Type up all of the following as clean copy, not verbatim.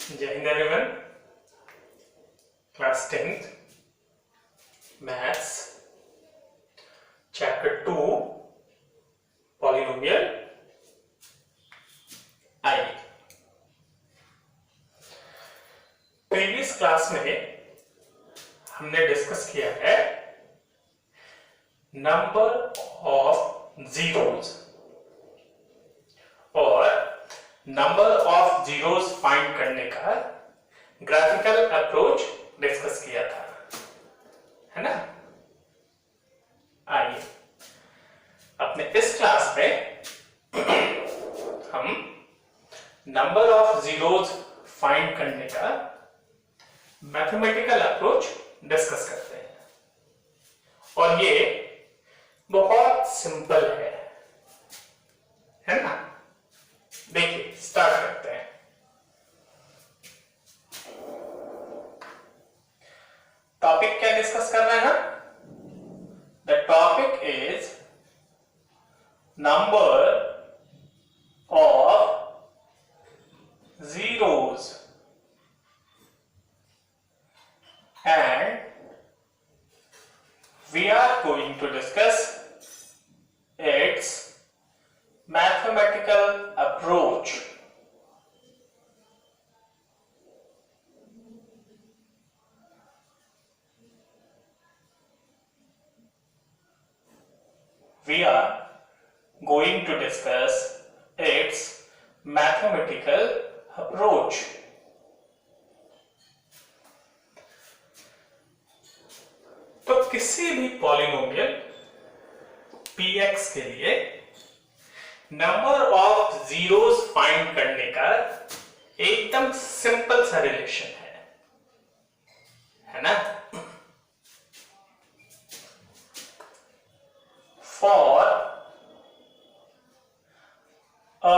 जय हिंद everyone. Class 10th maths chapter 2 polynomial आई। प्रीवियस क्लास में हमने डिस्कस किया है नंबर ऑफ जीरोज और नंबर ऑफ जीरोज फाइंड करने का ग्राफिकल अप्रोच डिस्कस किया था, है ना। आइए अपने इस क्लास में हम नंबर ऑफ जीरोज फाइंड करने का मैथमेटिकल अप्रोच डिस्कस करते हैं और ये बहुत सिंपल है ना। देखिए स्टार्ट करते हैं। टॉपिक क्या डिस्कस कर रहे हैं हम? The topic is number of zeros and we are going to discuss its mathematical approach. We are going to discuss its mathematical approach. तो किसी भी पॉलिनोमियल px के लिए नंबर ऑफ जीरोस फाइंड करने का एकदम सिंपल सा रिलेशन है ना। फॉर अ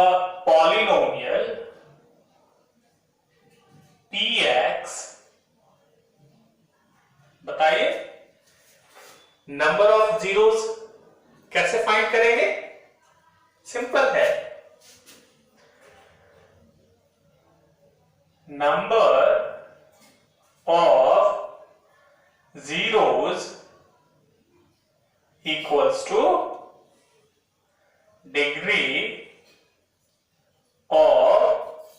पॉलिनोमियल px, बताइए नंबर ऑफ जीरोस कैसे फाइंड करेंगे? सिंपल है, number of zeros equals two degree of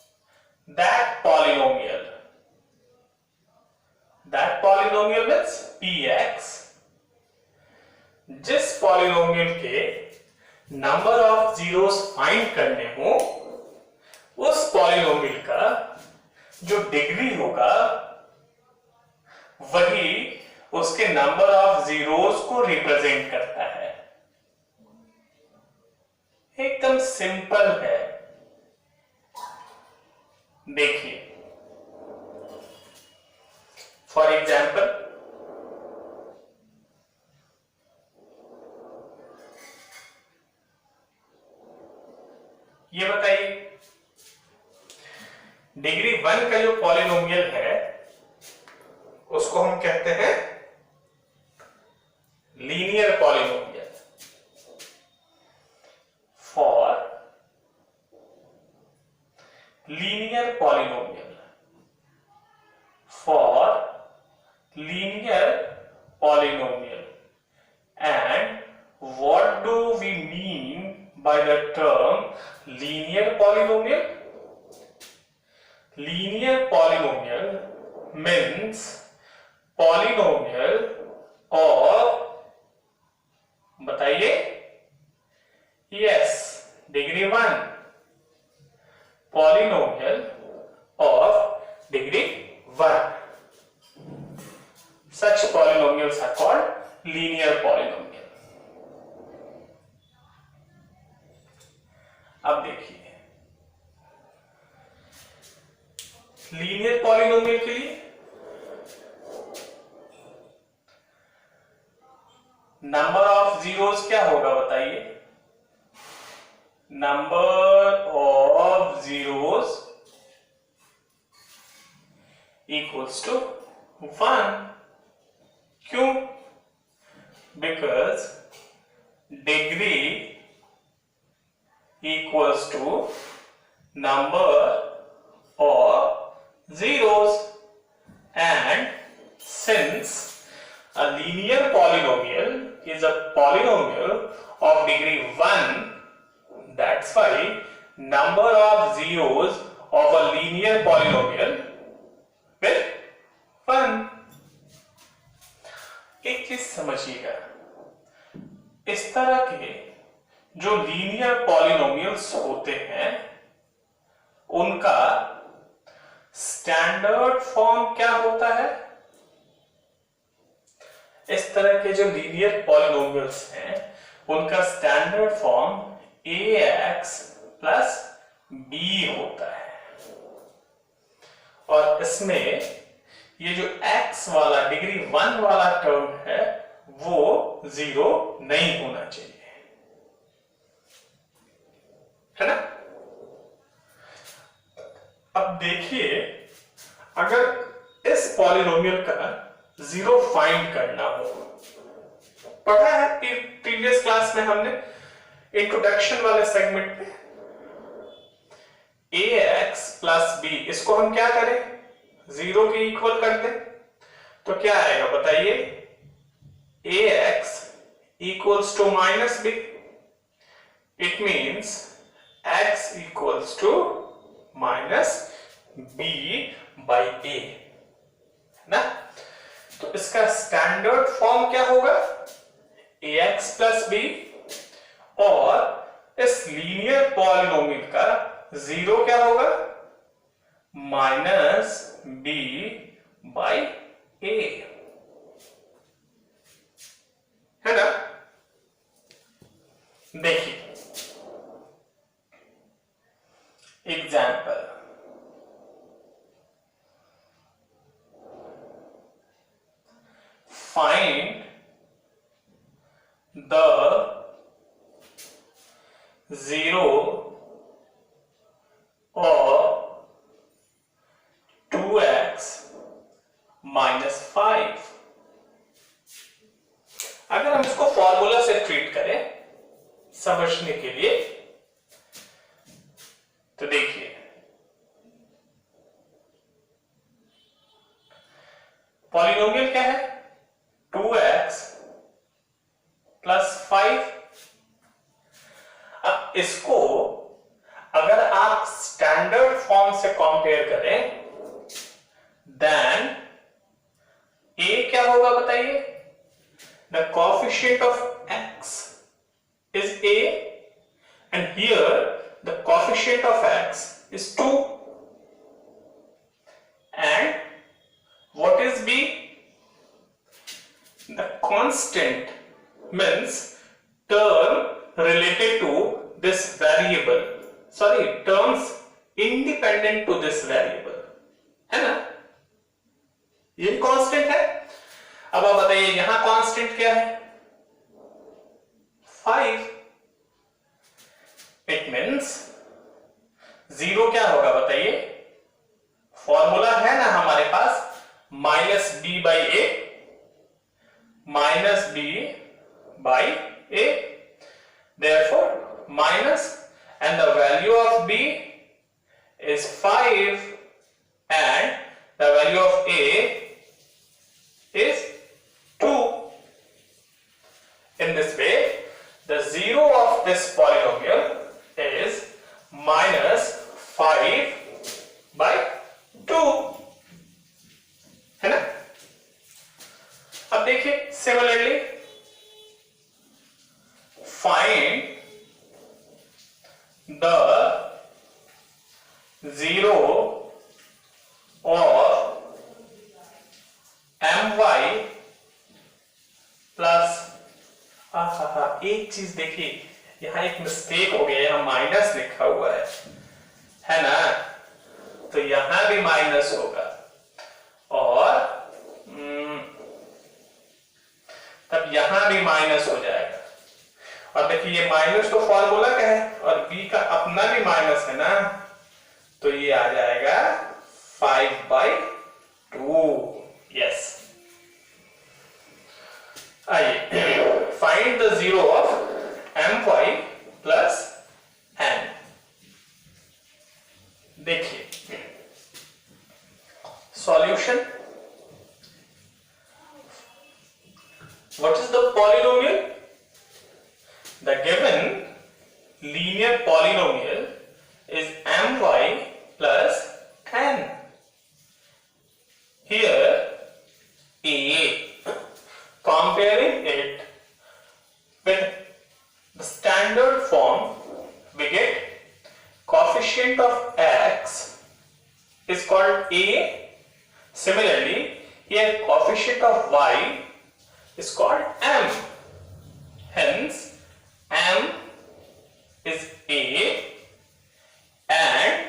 that polynomial. That polynomial means px। जिस पॉलिनोमियल के नंबर ऑफ जीरोस फाइंड करने हो उस पॉलिनोमियल का जो डिग्री होगा वही उसके नंबर ऑफ जीरोस को रिप्रेजेंट करता है। एकदम सिंपल है। देखिए फॉर एग्जाम्पल ये बताइए डिग्री 1 का जो पॉलिनोमियल है उसको हम कहते हैं linear polynomial. For linear polynomial, for linear polynomial and what do we mean by the term linear polynomial? Linear polynomial means polynomial of, बताइए, yes, degree 1, polynomial of degree 1. Such polynomials are called linear polynomial. अब देखिए linear polynomial के लिए number of zeros क्या होगा बताइए? Number of zeros equals to 1। क्यों? Because degree equals to number of zeros, and since a linear polynomial is a polynomial of degree 1, that's why number of zeros of a linear polynomial will 1. एक चीज समझिएगा, इस तरह के जो linear polynomials होते हैं उनका स्टैंडर्ड फॉर्म क्या होता है? इस तरह के जो लीनियर पॉलिनोमियल्स हैं उनका standard form ax plus b होता है, और इसमें ये जो x वाला डिग्री 1 वाला टर्म है वो 0 नहीं होना चाहिए, है ना? अब देखिए, अगर इस पॉलिनोमियल का 0 फाइंड करना हो, पढ़ा है प्रीवियस क्लास में हमने इंट्रोडक्शन वाले सेगमेंट में, ax प्लस b, इसको हम क्या करें? 0 के इक्वल कर दें तो क्या आएगा बताइए? ax equals to minus b. It means x equals to minus b by a, ना? तो इसका स्टैंडर्ड फॉर्म क्या होगा? ax प्लस b, और इस लीनियर पॉलिनोमियल का 0 क्या होगा? माइनस b बाई a, है ना? देखिए example, find the 0 of 2x minus 5. अगर हम इसको फॉर्मूला से ट्रीट करें समझने के लिए, तो देखिए पॉलिनोमियल क्या है? 2x plus 5. अब इसको अगर आप स्टैंडर्ड फॉर्म से कंपेयर करें, देन a क्या होगा बताइए? The coefficient of x is a, and here the coefficient of x is 2. And what is b? The constant means term related to this variable, sorry, terms independent to this variable, है ना? ये constant है. अब आप बताइए यहां constant क्या है? 5. इट मीन्स 0 क्या होगा बताइए? फॉर्मूला है ना हमारे पास, minus b by a, minus b by a, therefore minus, and the value of b is 5 and the value of a is 2. In this way, the 0 of this polynomial is minus 5 by 2, है ना? अब देखिए similarly, find the 0 of my plus, एक चीज देखिए, यहां एक mistake हो गया, यहां माइनस लिखा हुआ है ना? तो यहां भी माइनस होगा, और तब यहां भी माइनस हो जाएगा. और देखिए ये माइनस तो फॉर्मूला का है और b का अपना भी माइनस है ना, तो ये आ जाएगा 5/2. यस, आइए find the 0 of my plus n. देखिए solution. What is the polynomial? The given linear polynomial is my plus n. Here a, comparing it with the standard form, we get coefficient of x is called a. Similarly, here coefficient of y is called m. Hence, m is a and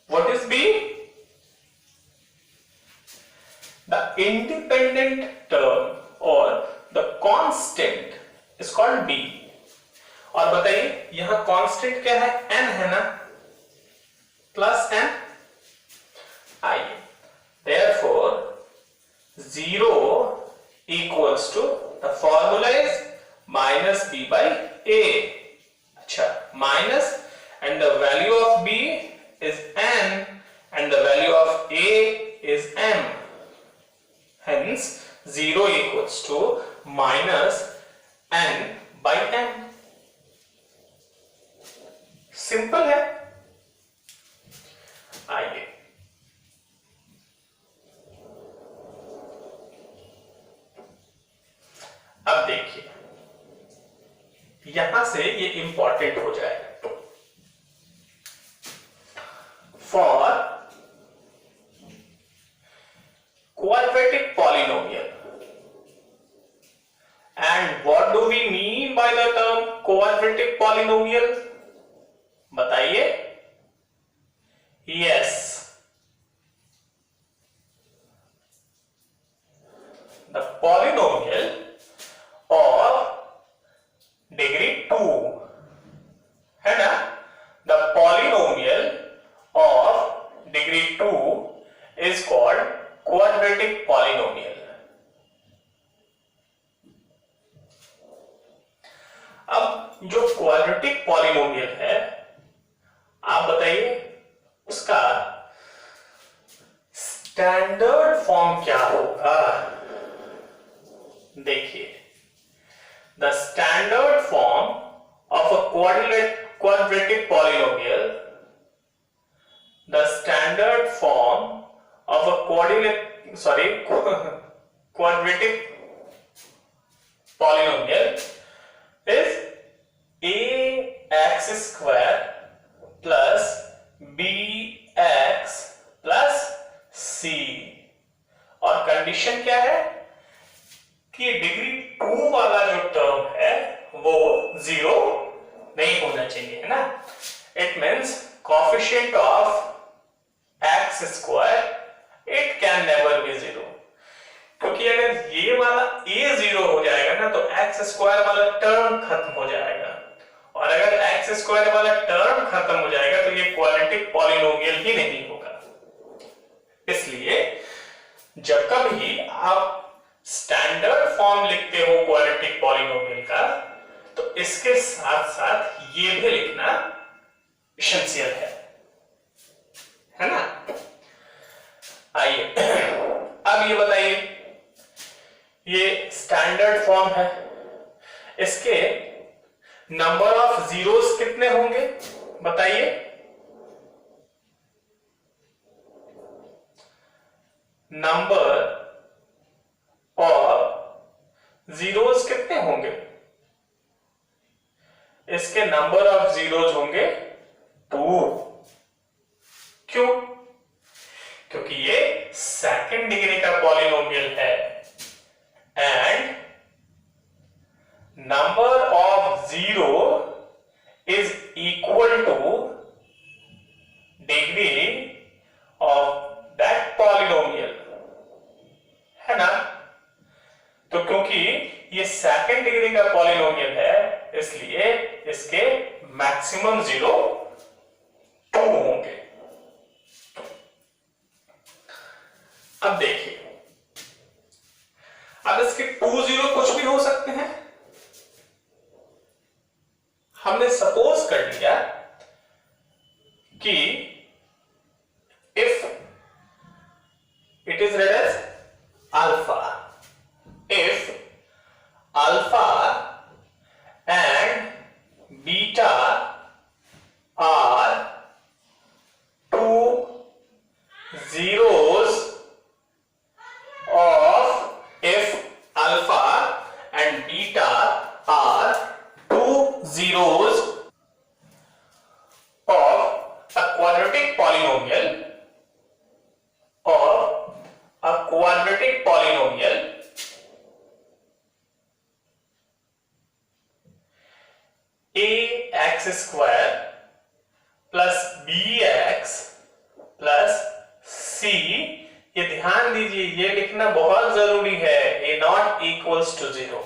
what is b? The independent term or the constant is called b. और बताइए यहां constant क्या है? n है ना, plus n. आइए, therefore 0 equals to the formula is minus b by a. अच्छा, minus and the value of b is n and the value of a is m. Hence 0 equals to minus n by m. Simple है. आइए अब देखिए, यहां से ये important हो जाएगा. For quadratic polynomial, and what do we mean by the term quadratic polynomial? बताइए. Yes, the polynomial of degree 2 है ना. The polynomial of degree 2 is called quadratic polynomial. अब जो quadratic polynomial है, आप बताइए उसका स्टैंडर्ड फॉर्म क्या होगा? देखिए, the standard form of a quadratic polynomial, the standard form of a quadratic polynomial is ax square plus bx plus c. और कंडीशन क्या है कि डिग्री 2 वाला जो टर्म है वो 0 नहीं होना चाहिए, है ना. It means coefficient of x square it can never be 0. क्योंकि अगर ये वाला a 0 हो जाएगा ना तो x स्क्वायर वाला टर्म खत्म हो जाएगा, और अगर x स्क्वायर वाला टर्म खत्म हो जाएगा तो ये क्वाड्रेटिक पॉलिनोमियल ही नहीं होगा. इसलिए जब कभी आप स्टैंडर्ड फॉर्म लिखते हो क्वाड्रेटिक पॉलिनोमियल का, तो इसके साथ साथ ये भी लिखना एसेंशियल है ना. आइए अब ये बताइए, ये स्टैंडर्ड फॉर्म है, इसके नंबर ऑफ जीरोस कितने होंगे बताइए? नंबर ऑफ जीरोस कितने होंगे? इसके नंबर ऑफ जीरोस होंगे 2. क्यों? क्योंकि ये सेकंड डिग्री का पॉलिनोमियल है and number of zero is equal two degree of that polynomial, है ना. तो क्योंकि ये सेकंड डिग्री का पॉलिनोमियल है, इसलिए इसके मैक्सिमम 0 2 होंगे. अब देखिए, अब इसके 2 0 कुछ भी हो सकते हैं. हमने सपोज कर लिया कि if quadratic polynomial or a quadratic polynomial ax square plus bx plus c, ये ध्यान दीजिए, ये लिखना बहुत जरूरी है, a नॉट इक्वल्स टू 0।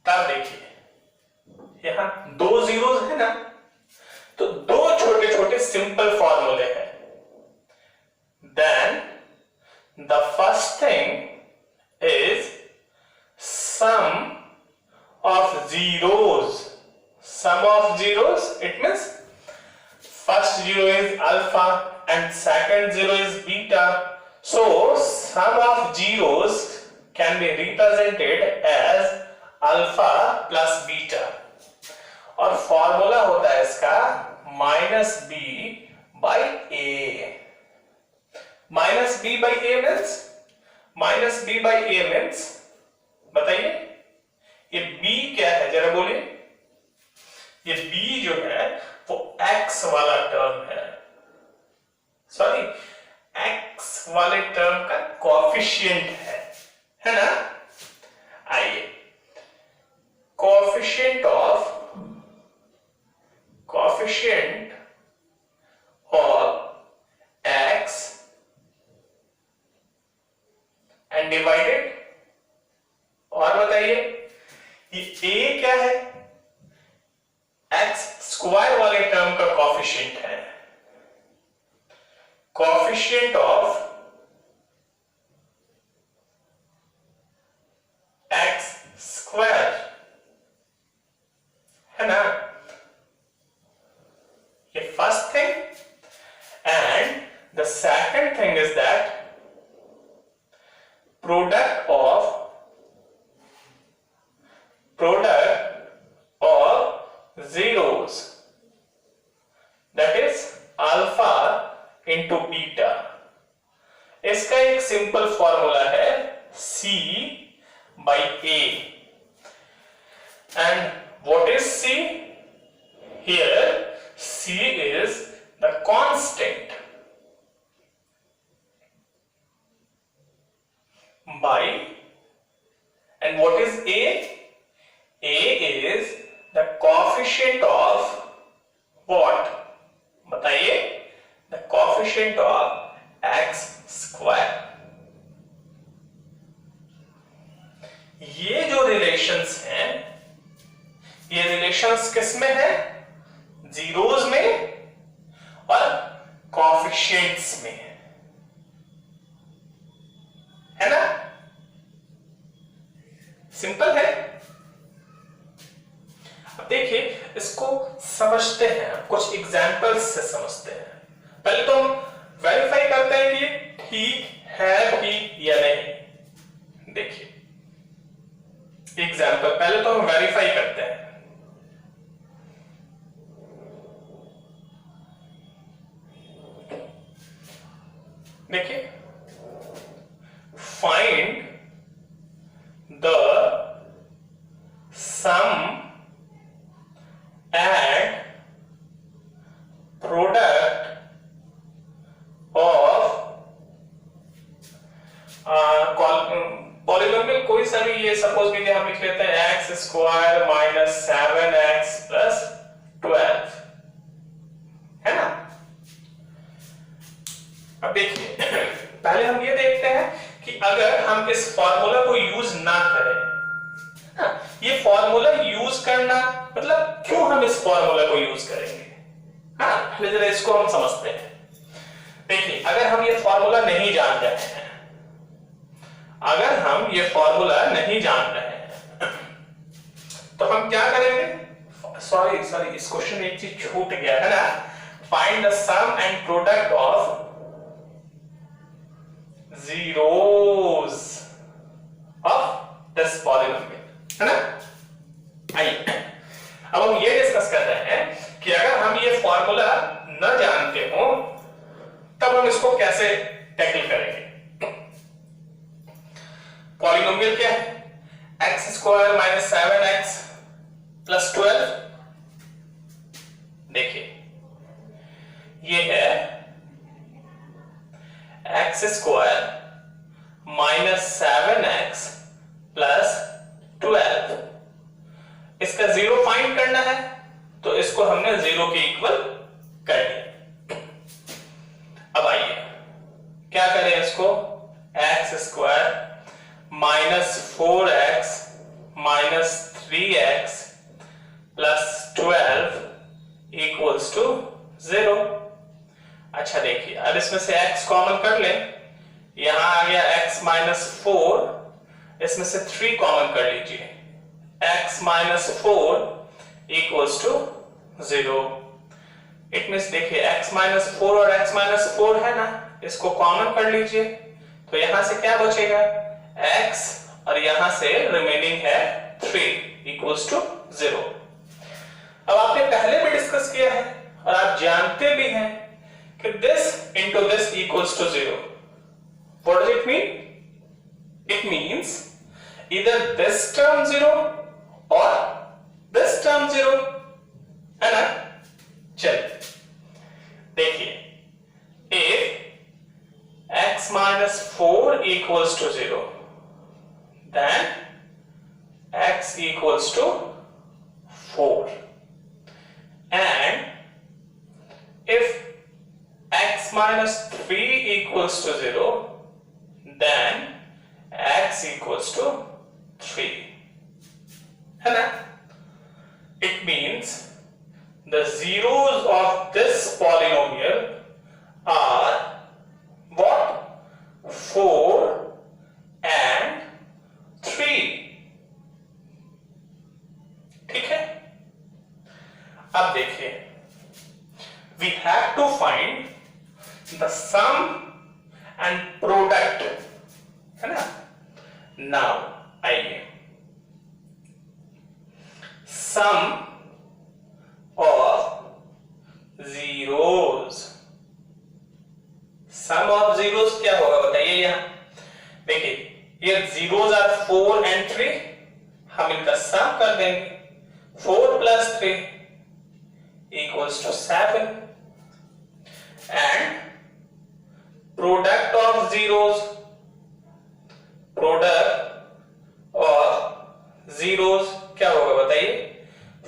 तब देखिए यहां दो जीरोस है ना, तो दो छोटे छोटे सिंपल फॉर्मूले हैं। Then the first thing is sum of zeros. Sum of zeros, it means first zero is alpha and second zero is beta. So sum of zeros can be represented as alpha plus beta. और formula होता है इसका minus b by a. Minus b by a means, minus b by a means, बताइए ये b क्या है जरा बोलिए। ये b जो है वो x वाला टर्म है, सॉरी x वाले टर्म का कोएफिशिएंट है ना। आइए, coefficient of x and divided, और बताइए ये a क्या है, x स्क्वायर वाले टर्म का कोएफिशिएंट है। कोएफिशिएंट ऑफ x स्क्वायर है ना, ये first thing. And the second thing is that product of zeros, that is alpha into beta। इसका एक सिंपल फॉर्मूला है c by a, and what is c? Here c is the constant by, and what is a? A is the coefficient of what? बताइए, the coefficient of x square। ये जो relations हैं, ये relations किस में है? Zeros में और कोएफिशिएंट्स में है ना। सिंपल है। अब देखिए इसको समझते हैं, कुछ एग्जांपल्स से समझते हैं। पहले तो हम वेरीफाई करते हैं कि ये ठीक है भी या नहीं। देखिए एग्जांपल, पहले तो हम वेरीफाई करते हैं। देखिए, find the sum and product of polynomial कोई सा भी, ये सपोज कीजिए हम लिख लेते हैं x square minus 7x plus 12, है ना। अब देखिए पहले हम ये देखते हैं कि अगर हम इस फॉर्मूला को यूज ना करें, ये फॉर्मूला यूज करना मतलब क्यों हम इस फॉर्मूला को यूज करेंगे, हाँ पहले जरा इसको हम समझते हैं। देखिए अगर हम ये फॉर्मूला नहीं जान रहे हैं, अगर हम ये फॉर्मूला नहीं जान रहे हैं तो हम क्या करेंगे? सॉरी इस क्वेश्चन में एक चीज छूट गया है ना। Find the sum and product of zeros of this polynomial, है ना। आइए अब हम ये डिस्कस कर रहे हैं कि अगर हम ये फॉर्मूला न जानते हो तब हम इसको कैसे टैकल करेंगे। पॉलिनोमियल क्या है? X square minus 7x plus 12। देखिए ये है x square minus 7x plus 12। इसका जीरो फाइंड करना है, तो इसको हमने जीरो के इक्वल कर दिया। अब आइए क्या करें इसको, x square minus 4x minus 3x plus 12 equals to 0। अच्छा देखिए, अब इसमें से x कॉमन कर लें, यहां आ गया x माइनस 4, इसमें से 3 कॉमन कर लीजिए, x minus 4 equals to 0। It means देखिए x माइनस 4 और x माइनस 4 है ना, इसको कॉमन कर लीजिए, तो यहां से क्या बचेगा, x और यहां से रिमेनिंग है 3 इक्वल्स टू 0। अब आपने पहले भी डिस्कस किया है और आप जानते भी हैं कि this into this equals to 0. What does it mean? It means either this term 0 or this term 0, है ना। चलिए देखिए, if x minus 4 equals to 0, then x equals to 4, and if x minus 3 equals to 0, then x equals to 3, है ना। It means the zeros of this polynomial are what? 4 and 3। ठीक है, अब देखिए, we have to find the sum and product, है ना। now आइए, sum of zeros, sum of zeros क्या होगा बताइए। यहां देखिए, ये zeros are 4 and 3, हम इनका सम कर देंगे, 4 plus 3 equals to 7, and product of zeros, product of zeros क्या होगा बताइए,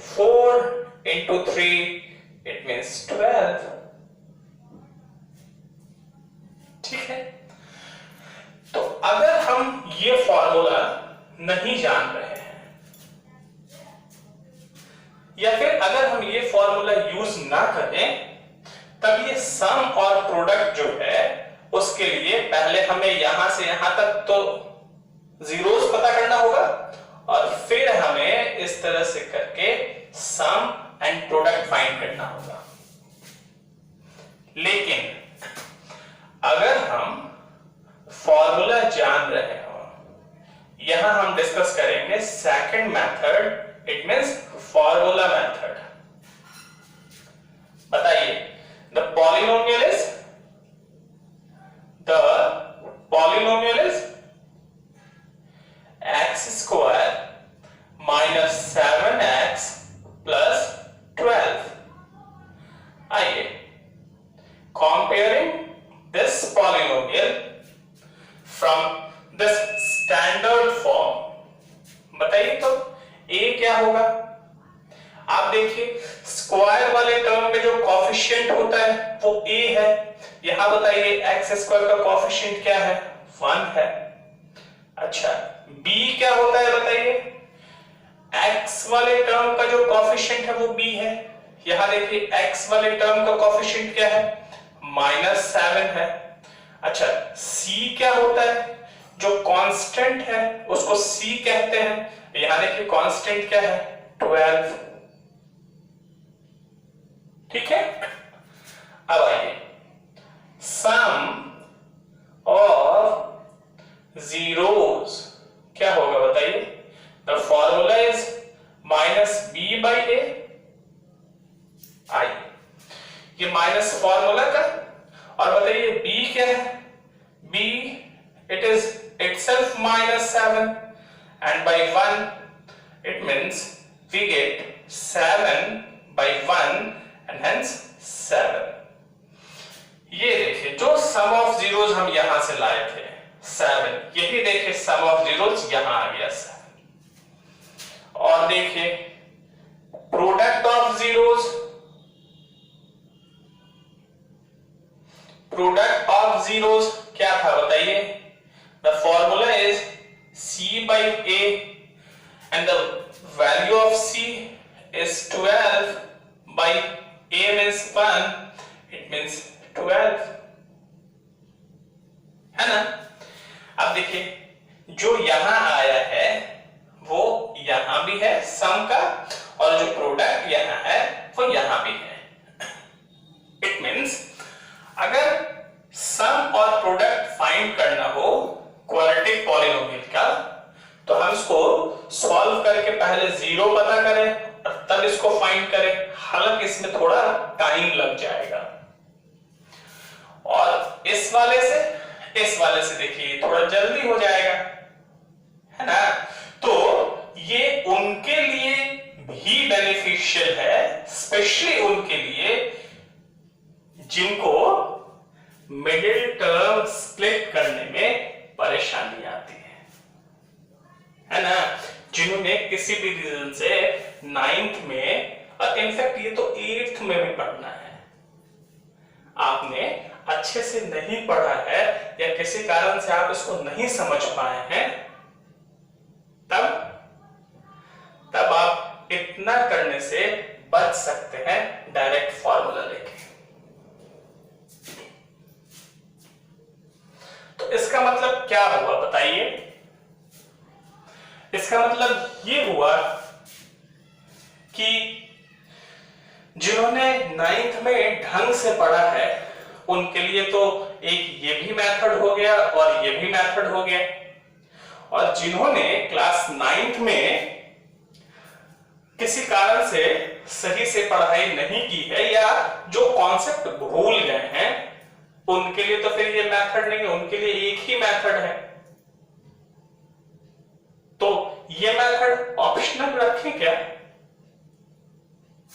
4 into 3 it means 12। ठीक है, तो अगर हम ये फॉर्मूला नहीं जान रहे हैं, या फिर अगर हम ये फॉर्मूला यूज ना करें, तब ये सम और प्रोडक्ट जो है उसके लिए पहले हमें यहां से यहां तक तो जीरोस पता करना होगा, और फिर हमें इस तरह से करके सम एंड प्रोडक्ट फाइंड करना होगा। लेकिन अगर हम फॉर्मूला जान रहे हो, यहां हम डिस्कस करेंगे second method, it means formula method. बताइए, the polynomial is x square minus 7x plus 12। आइए, comparing this polynomial from this standard form, बताइए तो a क्या होगा। आप देखिए, स्क्वायर वाले टर्म में जो कोएफिशिएंट होता है वो a है। यहां बताइए x स्क्वायर का कोएफिशिएंट क्या है, 1 है। अच्छा, b क्या होता है बताइए, x वाले टर्म का जो कोएफिशिएंट है वो b है। यहां देखिए x वाले टर्म का कोएफिशिएंट क्या है, -7 है। अच्छा, c क्या होता है, जो कांस्टेंट है उसको c कहते हैं। यहां देखिए कांस्टेंट क्या है, 12। ठीक है, अब आइए, सम ऑफ जीरोस क्या होगा बताइए। The formula is -b/a। आई, ये माइनस फॉर्मूला का, और बताइए b क्या है, b it is itself -7, and by 1 it means we get 7 by 1 and hence 7। ये देखिए जो सम ऑफ जीरोस हम यहां से लाए थे 7, यही देखिए सम ऑफ जीरोस यहां आ गया 7। और देखिए product of zeros, product of zeros क्या था बताइए? The formula is c by a and the value of c is 12 by a means 1, it means 12, है ना? अब देखिए जो यहां आया है वो यहां भी है सम का, और जो प्रोडक्ट यहां है वो यहां भी है। इट मींस अगर सम और प्रोडक्ट फाइंड करना हो क्वाड्रेटिक पॉलिनोमियल का, तो हम इसको सॉल्व करके पहले जीरो पता करें और तब इसको फाइंड करें। हालांकि इसमें थोड़ा टाइम लग जाएगा। और इस वाले से देखिए थोड़ा जल्दी हो जाएगा, है ना? तो ये उनके लिए भी बेनिफिशियल है, स्पेशली उनके लिए जिनको मिडिल टर्म स्प्लिट करने में परेशानी आती है ना? जिन्होंने किसी भी रीजन से 9th में, और इनफैक्ट ये तो 8th में भी पढ़ना है, आपने अच्छे से नहीं पढ़ा है या किसी कारण से आप इसको नहीं समझ पाए हैं, तब आप इतना करने से बच सकते हैं डायरेक्ट फॉर्मूला लेके। तो इसका मतलब क्या हुआ बताइए? इसका मतलब ये हुआ कि जिन्होंने 9th में ढंग से पढ़ा है उनके लिए तो एक ये भी मेथड हो गया और ये भी मेथड हो गया, और जिन्होंने क्लास 9th में किसी कारण से सही से पढ़ाई नहीं की है या जो कॉन्सेप्ट भूल गए हैं, उनके लिए तो फिर ये मेथड नहीं है, उनके लिए एक ही मेथड है। तो ये मेथड ऑप्शनल रखें क्या?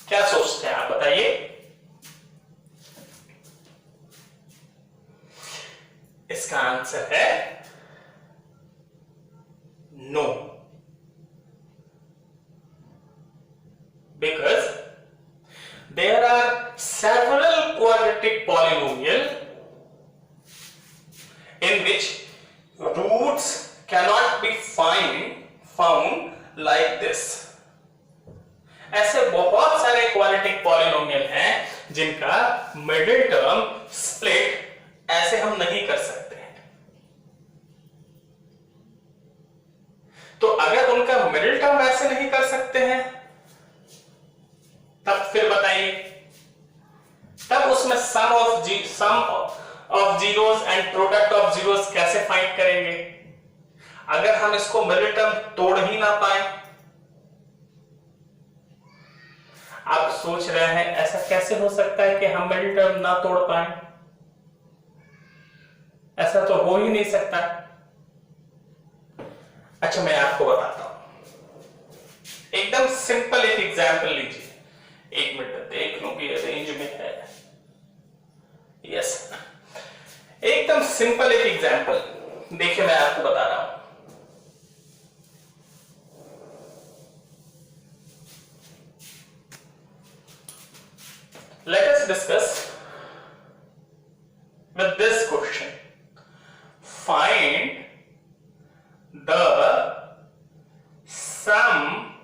क्या सोचते हैं आप बताइए? इसका आंसर है no, because there are several quadratic polynomial in which roots cannot be found like this। ऐसे बहुत सारे क्वाड्रेटिक पॉलिनोमियल हैं जिनका मिडिल टर्म स्प्लिट ऐसे हम नहीं कर सकते हैं। तो अगर उनका मिडिल टर्म ऐसे नहीं कर सकते हैं, तब फिर बताइए, तब उसमें sum of zeros and product of zeros कैसे फाइंड करेंगे अगर हम इसको मिडिल टर्म तोड़ ही ना पाए? आप सोच रहे हैं ऐसा कैसे हो सकता है कि हम मिडिल टर्म ना तोड़ पाए? ऐसा तो हो ही नहीं सकता। अच्छा मैं आपको बताता हूं, एकदम सिंपल एक एग्जांपल लीजिए। एक मिनट देख लूं कि रेंज में है। यस, एकदम सिंपल एक एग्जांपल देखिए, मैं आपको बता रहा हूं। Let us discuss with this question. Find the sum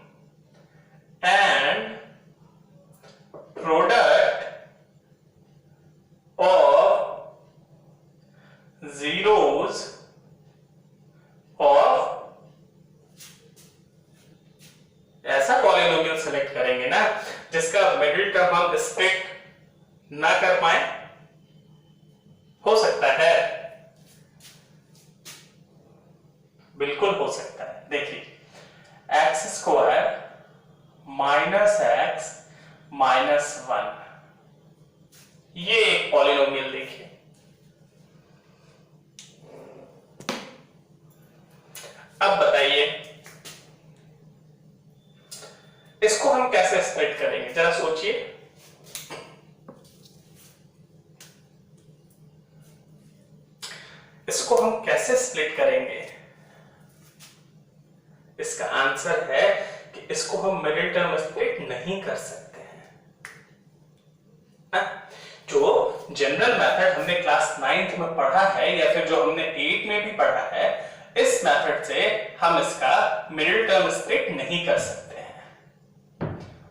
and product of zeros of, ऐसा पॉलिनोमियल सेलेक्ट करेंगे ना जिसका मिडिल टर्म हम स्प्लिट ना कर पाए। हो सकता है, बिल्कुल हो सकता है। देखिए x square minus x minus 1, ये एक पॉलिनोमियल देखिए। अब बताइए इसको हम कैसे स्प्लिट करेंगे, जरा सोचिए। इसको हम कैसे स्प्लिट करेंगे? इसका आंसर है कि इसको हम मिडिल टर्म स्प्लिट नहीं कर सकते हैं। जो जनरल मेथड हमने क्लास 9th में पढ़ा है या फिर जो हमने 8 में भी पढ़ा है, इस मेथड से हम इसका मिडिल टर्म स्प्लिट नहीं कर सकते हैं।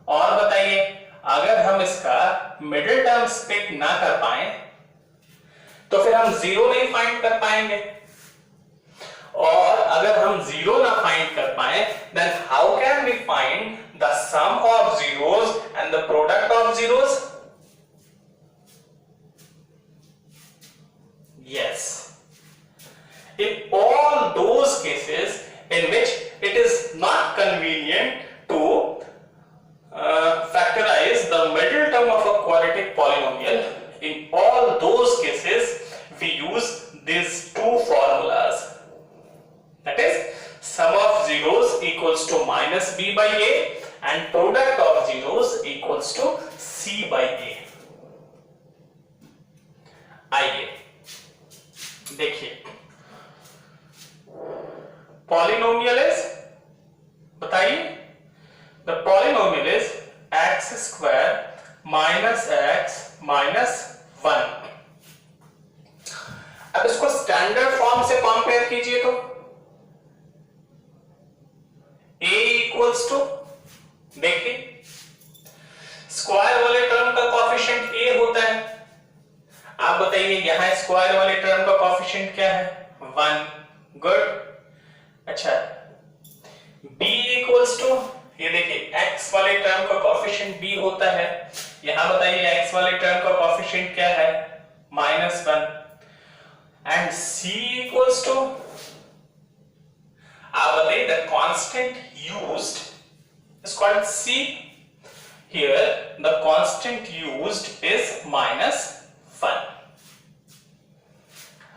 और बताइए, अगर हम इसका मिडिल टर्म स्प्लिट ना कर पाए तो फिर हम जीरो नहीं फाइंड कर पाएंगे, और अगर हम जीरो ना फाइंड कर पाए then how can we find the sum of zeros and the product of zeros? Yes. In all those cases in which it is not convenient to factorize the middle term of a quadratic polynomial, in all those cases we use these two formulas. That is, sum of zeros equals to minus b by a and product of zeros equals to c by a. आइए देखिए, polynomial is, बताइए, the polynomial is x square minus x minus 1। अब इसको standard form से compare कीजिए तो a equals to, देखिए square वाले टर्म का कोएफिशिएंट a होता है। आप बताइए यहां स्क्वायर वाले टर्म का कोएफिशिएंट क्या है? 1। गुड। अच्छा, b इक्वल्स टू, ये देखिए x वाले टर्म का कोएफिशिएंट b होता है, यहां बताइए x वाले टर्म का कोएफिशिएंट क्या है? -1। एंड c इक्वल्स टू, आप बताइए the constant used is called c। Here the constant used is -1।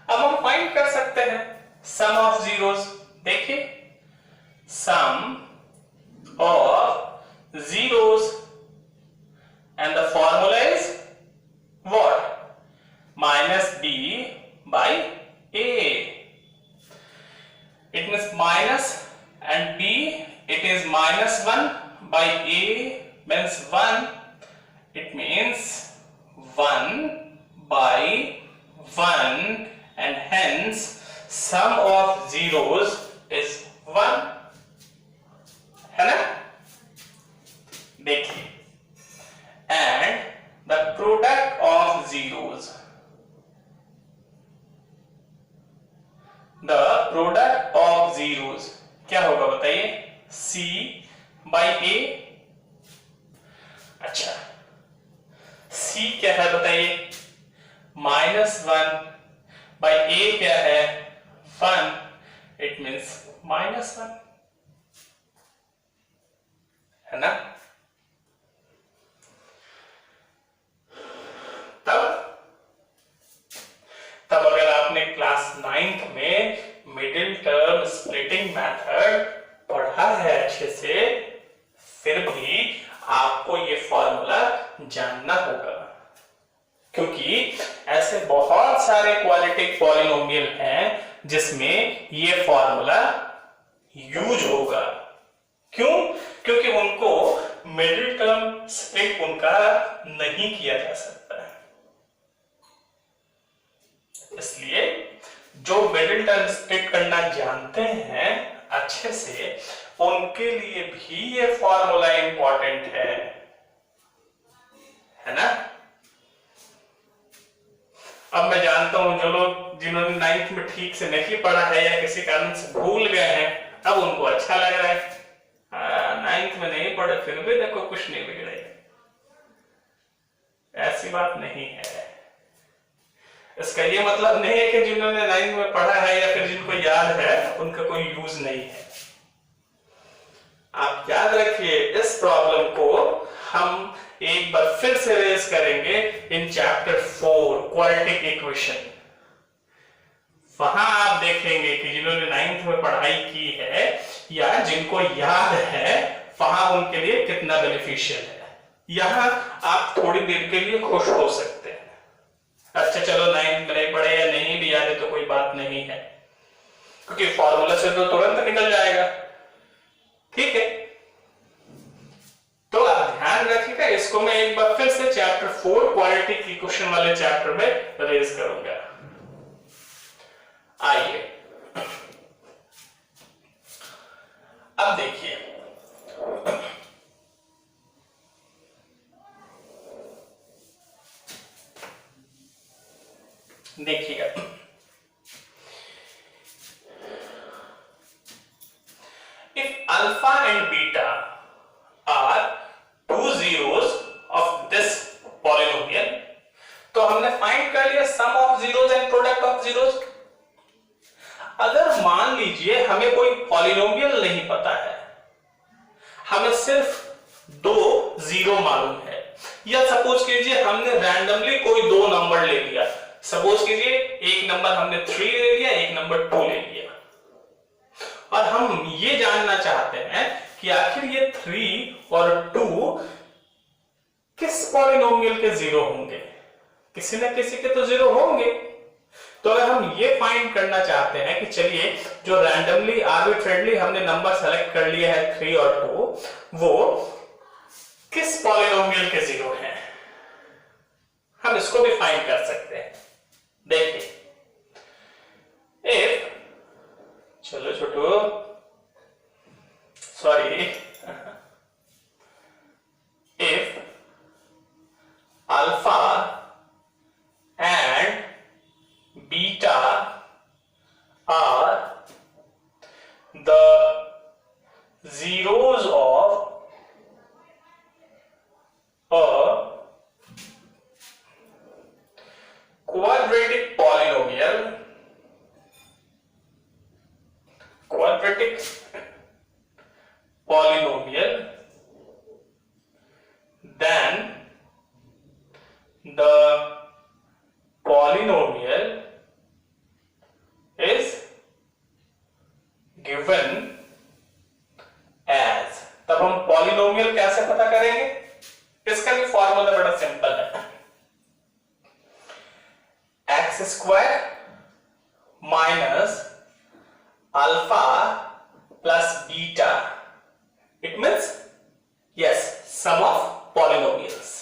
अब हम फाइंड कर सकते हैं सम ऑफ जीरोस। देखिए, sum of zeros and the formula is what? -b by a. It means minus and b, it is -1 by a means 1. It means 1 by 1 and hence sum of zeros is 1, है ना? देखिए, and the product of zeros, the product of zeros क्या होगा बताइए? c by a। अच्छा, c क्या है बताइए? -1 by a क्या है? 1। It means -1, है ना? तब अगर आपने क्लास 9th में मिडिल टर्म स्प्लिटिंग मेथड पढ़ा है अच्छे से, फिर भी आपको ये फॉर्मूला जानना होगा, क्योंकि ऐसे बहुत सारे क्वाड्रेटिक पॉलिनोमियल हैं जिसमें ये फॉर्मूला यूज होगा। क्यों? क्योंकि उनको मिडिल टर्म स्प्लिट उनका नहीं किया जा सकता है। इसलिए जो मिडिल टर्म स्प्लिट करना जानते हैं अच्छे से, उनके लिए भी ये फॉर्मूला इंपॉर्टेंट है ना? अब मैं जानता हूं जो लोग जिन्होंने 9th में ठीक से नहीं पढ़ा है या किसी कारण से भूल गए हैं, अब उनको अच्छा लग रहा है 9th में नहीं पढ़े फिर भी देखो कुछ नहीं बिगड़ेगा। ऐसी बात नहीं है। इसका ये मतलब नहीं है कि जिन्होंने 9th में पढ़ा है या फिर जिनको याद है उनका कोई यूज नहीं है। आप याद रखिए, इस प्रॉब्लम को हम एक बार फिर से रेज करेंगे इन चैप्टर 4 क्वाड्रेटिक इक्वेशन। वहां आप देखेंगे कि जिन्होंने 9th में पढ़ाई की है या जिनको याद है, वहां उनके लिए कितना बेनिफिशियल है। यहां आप थोड़ी देर के लिए खुश हो सकते हैं। अच्छा चलो 9th में नहीं पढ़े या नहीं भी याद है तो कोई बात नहीं है, क्योंकि फॉर्मूला से तो तुरंत निकल जाएगा। ठीक है, तो आप ध्यान रखिएगा, इसको मैं एक बार फिर से चैप्टर 4 क्वालिटी की क्वेश्चन वाले चैप्टर में रेज करूंगा। आइए अब देखिए, देखिएगा if alpha and beta are two zeros of this polynomial, तो हमने फाइंड कर लिया sum of zeros and product of zeros. अगर मान लीजिए हमें कोई पॉलिनोमियल नहीं पता है, हमें सिर्फ दो जीरो मालूम है, या सपोज कीजिए हमने रैंडमली कोई दो नंबर ले लिया, सपोज कीजिए एक नंबर हमने 3 ले लिया, एक नंबर 2 ले लिया, और हम ये जानना चाहते हैं कि आखिर ये 3 और 2 किस पॉलिनोमियल के जीरो होंगे, किसी न किसी के तो जीरो होंगे। तो अगर हम ये फाइंड करना चाहते हैं कि चलिए जो रैंडमली आर्बिट्रेरली हमने नंबर सेलेक्ट कर लिया है 3 और 2, वो किस पॉलिनोमियल के जीरो हैं, हम इसको भी फाइंड कर सकते हैं। देखिए, इफ, चलो छोटू, sorry, if alpha and beta are the zeros of a quadratic polynomial, then the polynomial is given as, तब हम पॉलिनोमियल कैसे पता करेंगे, इसका भी फॉर्मूला बड़ा सिंपल है, x square minus alpha plus beta, it means yes sum of polynomials,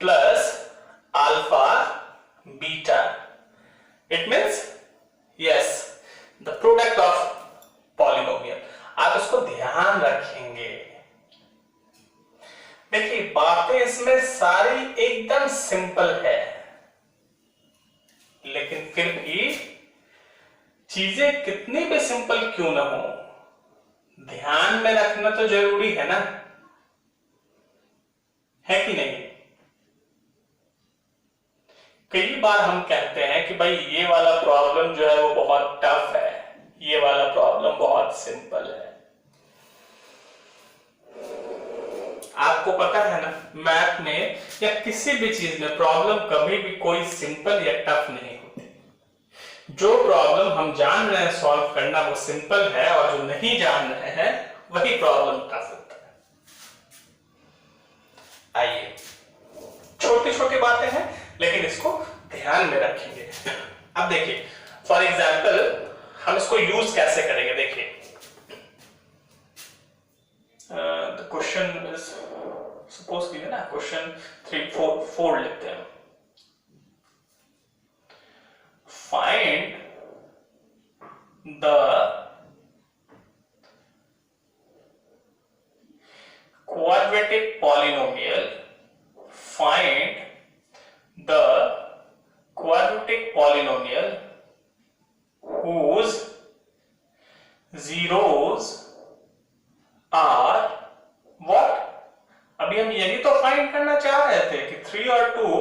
plus alpha beta, it means yes the product of polynomial। आप इसको ध्यान रखेंगे। देखिए बातें इसमें सारी एकदम सिंपल है, लेकिन फिर भी चीजें कितनी भी सिंपल क्यों ना हो, ध्यान में रखना तो जरूरी है ना, है कि नहीं। कई बार हम कहते हैं कि भाई ये वाला प्रॉब्लम जो है वो बहुत टफ है, ये वाला प्रॉब्लम बहुत सिंपल है। आपको पता है ना, मैथ में या किसी भी चीज में प्रॉब्लम कभी भी कोई सिंपल या टफ नहीं होती। जो प्रॉब्लम हम जान रहे हैं सॉल्व करना वो सिंपल है, और जो नहीं जान रहे हैं वही प्रॉब्लम टफ होता है। आइए, छोटी छोटी बातें हैं लेकिन इसको ध्यान में रखेंगे। अब देखिए, फॉर एग्जाम्पल हम इसको यूज कैसे करेंगे। देखिए, द क्वेश्चन इज, सपोज कीजिए ना, क्वेश्चन 3-4 लेते हैं। Find the quadratic polynomial, find the quadratic polynomial whose zeros are what। अभी हम यही तो फाइंड करना चाह रहे थे कि 3 और 2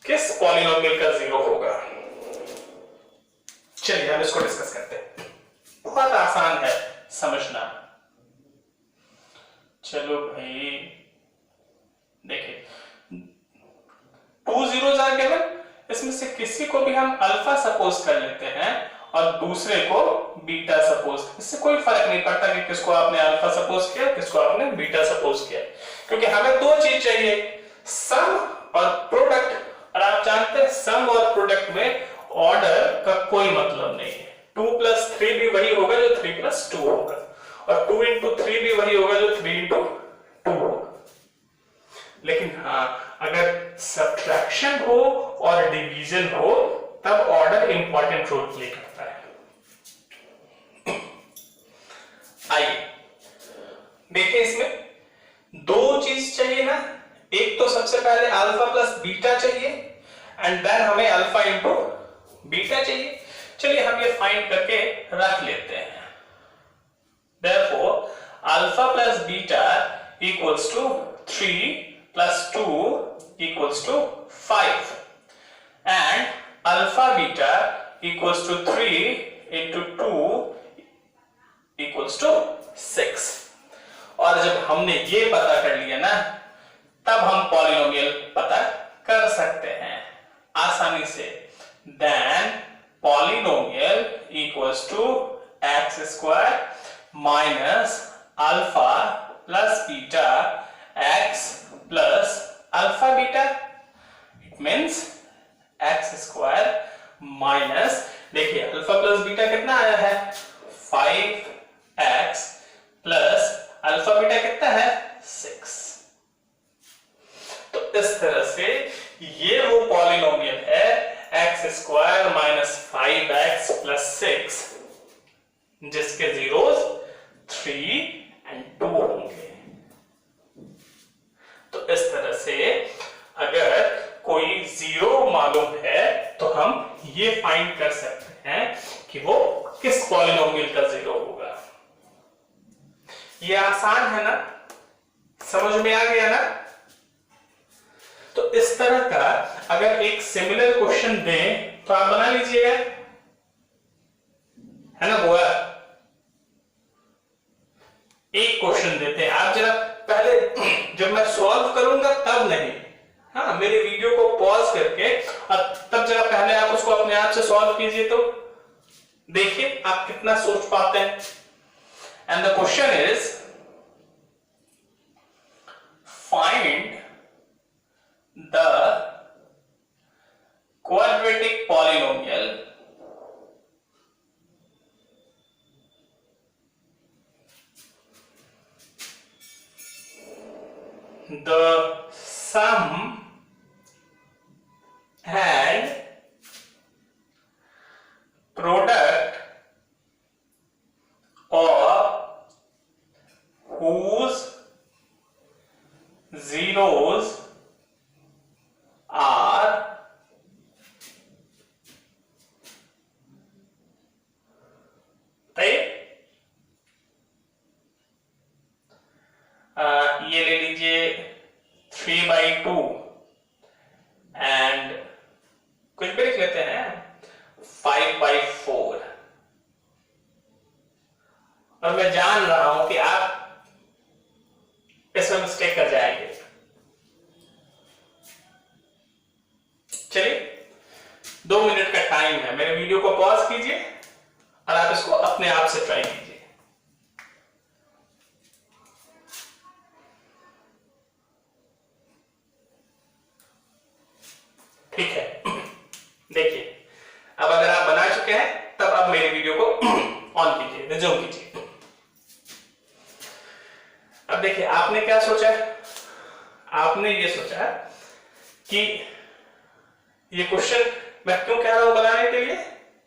किस पॉलिनोमियल का जीरो होगा। चलिए हम इसको डिस्कस करते हैं, बहुत आसान है समझना। चलो भाई, देखिए 2 zeros are given, इसमें से किसी को भी हम अल्फा सपोज कर लेते हैं और दूसरे को बीटा सपोज, इससे कोई फर्क नहीं पड़ता कि किसको आपने अल्फा सपोज किया, किसको आपने बीटा सपोज किया, क्योंकि हमें दो चीज चाहिए, सम और प्रोडक्ट। और आप जानते हैं सम और प्रोडक्ट में 2 इंटू 3 भी वही होगा जो 3 इंटू 2 होगा। लेकिन हाँ, अगर सब्ट्रैक्शन हो और डिवीजन हो तब ऑर्डर इंपॉर्टेंट रोल प्ले करता है। आइए देखिए, इसमें दो चीज चाहिए ना, एक तो सबसे पहले अल्फा प्लस बीटा चाहिए एंड देन हमें अल्फा इंटू बीटा चाहिए। चलिए हम ये फाइंड करके रख लेते हैं। Therefore, alpha plus beta equals to 3 plus 2 equals to 5 and alpha beta equals to 3 into 2 equals to 6। और जब हमने ये पता कर लिया ना, तब हम पॉलिनोमियल पता कर सकते हैं आसानी से। Then polynomial equals to x square minus alpha plus beta x plus alpha beta। It means x square minus, देखिए अल्फा प्लस बीटा कितना आया है 5x प्लस अल्फा बीटा कितना है 6। तो इस तरह से ये वो पॉलिनोमियल है x square minus 5x plus 6 जिसके जीरोस 3 एंड 2 होंगे। तो इस तरह से अगर कोई जीरो मालूम है तो हम ये फाइंड कर सकते हैं कि वो किस पॉलिनोमियल का जीरो होगा। ये आसान है ना, समझ में आ गया ना। तो इस तरह का अगर एक सिमिलर क्वेश्चन दें तो आप बना लीजिएगा, है ना बुआ। एक क्वेश्चन देते हैं, आप जरा पहले जब मैं सॉल्व करूंगा तब नहीं, हाँ मेरे वीडियो को पॉज करके और तब जरा पहले आप उसको अपने आप से सॉल्व कीजिए, तो देखिए आप कितना सोच पाते हैं। And the question is find the quadratic polynomial the sum and product of whose zeros are ये ले लीजिए 3/2 एंड कुछ भी लिख लेते हैं 5/4। और मैं जान रहा हूं कि आप इसमें मिस्टेक कर जाएंगे। चलिए 2 मिनट का टाइम है, मेरे वीडियो को पॉज कीजिए और आप इसको अपने आप से ट्राई कीजिए। ठीक है, देखिए अब अगर आप बना चुके हैं तब अब मेरे वीडियो को ऑन कीजिए, रिज्यूम कीजिए। अब देखिए आपने क्या सोचा है, आपने ये सोचा कि ये क्वेश्चन मैं क्यों कह रहा हूं बनाने के लिए,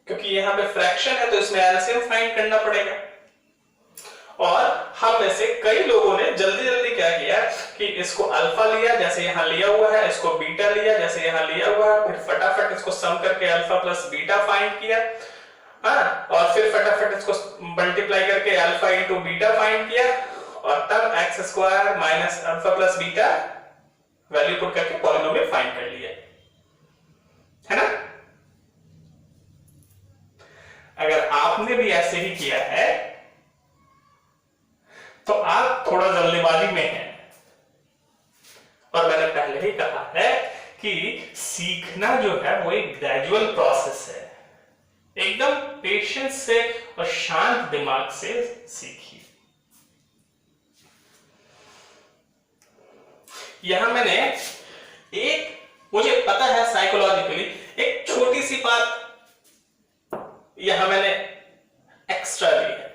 क्योंकि यहां पे फ्रैक्शन है तो इसमें एलसीएम फाइंड करना पड़ेगा। और हम में से कई लोगों ने जल्दी जल्दी क्या किया कि इसको अल्फा लिया जैसे यहां लिया हुआ है, इसको बीटा लिया जैसे यहां लिया हुआ है, फिर फटाफट इसको सम करके अल्फा प्लस बीटा फाइंड किया, और फिर फटाफट इसको मल्टीप्लाई करके अल्फा इंटू बीटा फाइंड किया और तब x square minus alpha plus beta value put करके पॉलिनोमियल फाइंड कर लिया, है ना। अगर आपने भी ऐसे ही किया है तो आप थोड़ा जल्दीबाजी में हैं। और मैंने पहले ही कहा है कि सीखना जो है वो एक ग्रेजुअल प्रोसेस है, एकदम पेशेंस से और शांत दिमाग से सीखिए। यहां मैंने मुझे पता है साइकोलॉजिकली एक छोटी सी बात यहां मैंने एक्स्ट्रा ली है